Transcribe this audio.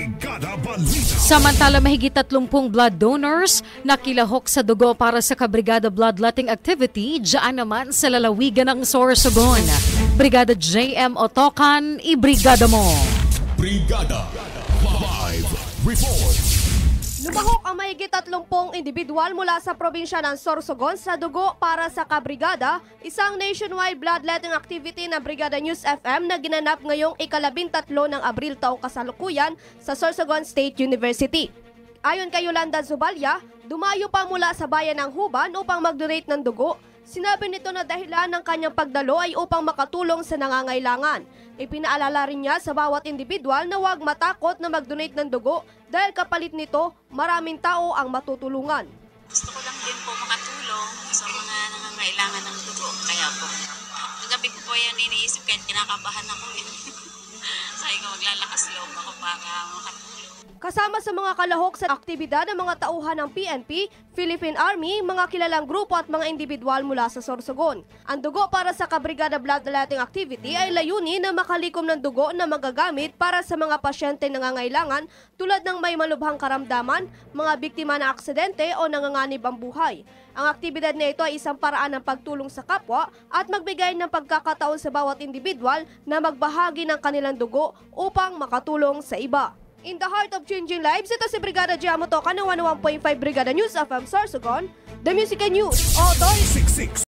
Brigada Balita. Samantala, mahigit 30 blood donors nakilahok sa dugo para sa Kabrigada Bloodletting Activity diyan naman sa lalawigan ng Sorsogon. Brigada JM Otokan, ibrigada mo. Brigada Live Report. Lumahok ang mahigit 30 individual mula sa probinsya ng Sorsogon sa dugo para sa Kabrigada, isang nationwide bloodletting activity ng Brigada News FM na ginanap ngayong ika-13 ng Abril taong kasalukuyan sa Sorsogon State University. Ayon kay Yolanda Zubalia, dumayo pa mula sa bayan ng Huban upang mag-donate ng dugo. Sinabi nito na dahilan ng kanyang pagdalo ay upang makatulong sa nangangailangan. Ipinaalala rin niya sa bawat individual na huwag matakot na mag-donate ng dugo dahil kapalit nito, maraming tao ang matutulungan. Gusto ko lang din po makatulong sa mga nangangailangan ng dugo. Kaya po, gabi ko po yan iniisip kahit kinakabahan ako. Sabi ko maglalakas loob ako para makatulong. Kasama sa mga kalahok sa aktibidad ng mga tauhan ng PNP, Philippine Army, mga kilalang grupo at mga individual mula sa Sorsogon. Ang dugo para sa Kabrigada Bloodletting Activity ay layunin na makalikom ng dugo na magagamit para sa mga pasyente nangangailangan tulad ng may malubhang karamdaman, mga biktima ng aksidente o nanganganib ang buhay. Ang aktibidad na ito ay isang paraan ng pagtulong sa kapwa at magbigay ng pagkakataon sa bawat individual na magbahagi ng kanilang dugo upang makatulong sa iba. In the heart of changing lives, ito si Brigada Jiamo Toka ng 101.5 Brigada News FM Sorsogon, The Music and News Authority.